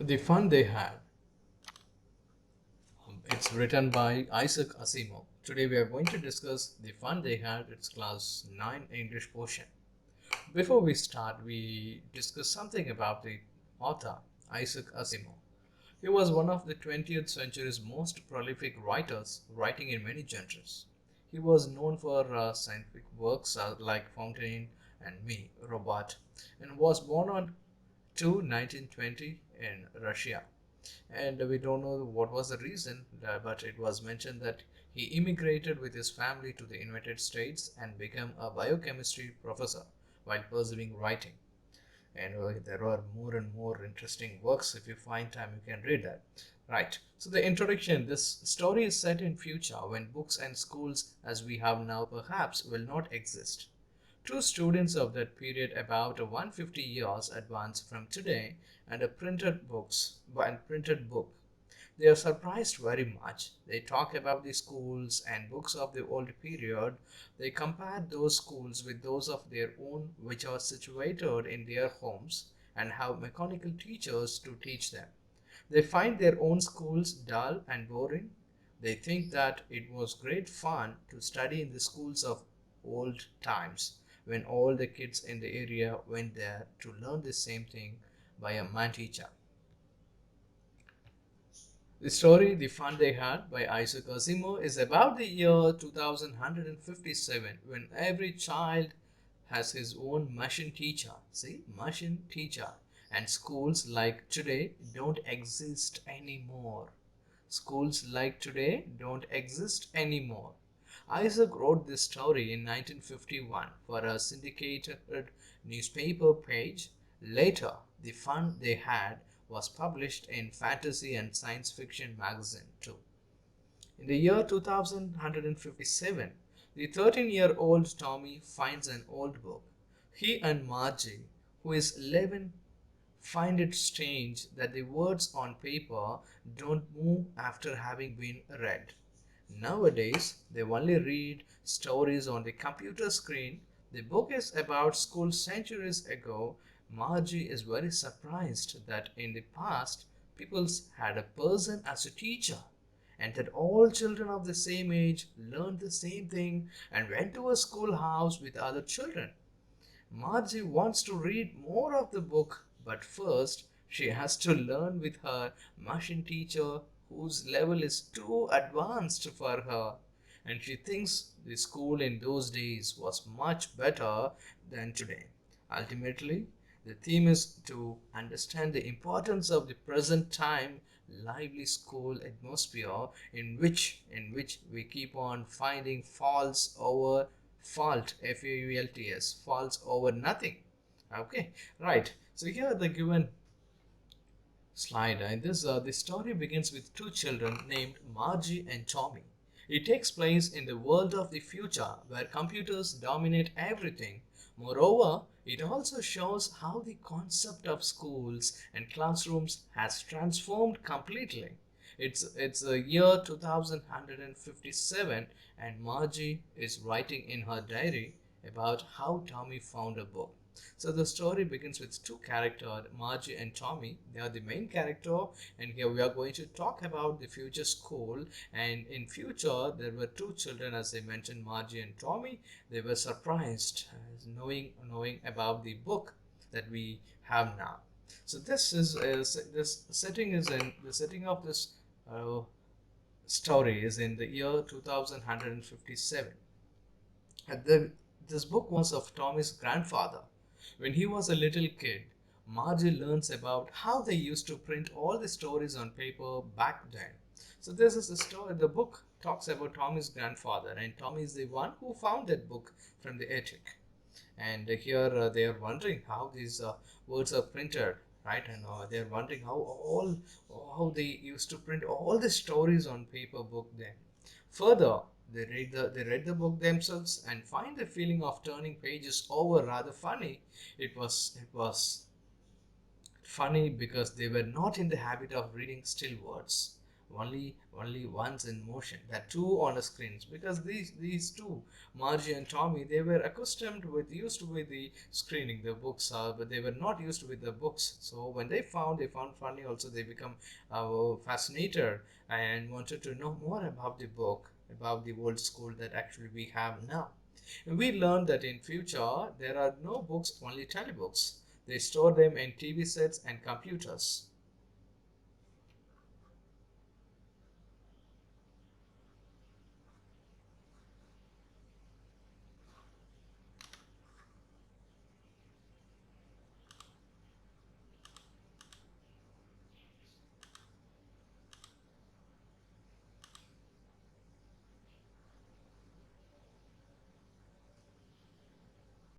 The Fun They Had. It's written by Isaac Asimov. Today we are going to discuss The Fun They Had. It's class 9 English portion. Before we start, we discuss something about the author, Isaac Asimov. He was one of the 20th century's most prolific writers, writing in many genres. He was known for scientific works like Fountain and Me, Robot, and was born on 2 1920 in Russia. And we don't know what was the reason, but it was mentioned that he immigrated with his family to the United States and became a biochemistry professor while pursuing writing. And there are more and more interesting works. If you find time, you can read that. Right. So the introduction: this story is set in future when books and schools as we have now perhaps will not exist. Two students of that period, about 150 years advanced from today, and a printed book. They are surprised very much. They talk about the schools and books of the old period. They compare those schools with those of their own, which are situated in their homes, and have mechanical teachers to teach them. They find their own schools dull and boring. They think that it was great fun to study in the schools of old times when all the kids in the area went there to learn the same thing by a man teacher. The story, The Fun They Had by Isaac Asimov, is about the year 2157 when every child has his own machine teacher. See, machine teacher. And schools like today don't exist anymore. Schools like today don't exist anymore. Isaac wrote this story in 1951 for a syndicated newspaper page. Later, The Fun They Had was published in fantasy and science fiction magazine too. In the year 2157, the 13-year-old Tommy finds an old book. He and Margie, who is 11, find it strange that the words on paper don't move after having been read. Nowadays, they only read stories on the computer screen. The book is about school centuries ago. Margie is very surprised that in the past, people had a person as a teacher and that all children of the same age learned the same thing and went to a schoolhouse with other children. Margie wants to read more of the book, but first she has to learn with her machine teacher whose level is too advanced for her. And she thinks the school in those days was much better than today. Ultimately, the theme is to understand the importance of the present time lively school atmosphere in which we keep on finding faults over nothing. Okay, right. So here the given slide. And this story begins with two children named Margie and Tommy. It takes place in the world of the future where computers dominate everything. Moreover, it also shows how the concept of schools and classrooms has transformed completely. It's the year 2157 and Margie is writing in her diary about how Tommy found a book. So the story begins with two characters, Margie and Tommy. They are the main character, and here we are going to talk about the future school. And in future, there were two children, as I mentioned, Margie and Tommy. They were surprised knowing about the book that we have now. So this setting is in the setting of this uh, story is in the year 2157. This book was of Tommy's grandfather. When he was a little kid, Margie learns about how they used to print all the stories on paper back then. So this is the story. The book talks about Tommy's grandfather, and Tommy is the one who found that book from the attic. And here they are wondering how these words are printed, right? And they are wondering how they used to print all the stories on paper book then. Further, they read the book themselves and find the feeling of turning pages over rather funny. It was funny because they were not in the habit of reading still words. only once in motion, that two on the screens, because these two, Margie and Tommy, they were accustomed with used with the screening the books, but they were not used with the books. So when they found funny also, they become fascinated and wanted to know more about the book, about the old school that actually we have now. And we learned that in future there are no books, only telebooks. They store them in TV sets and computers.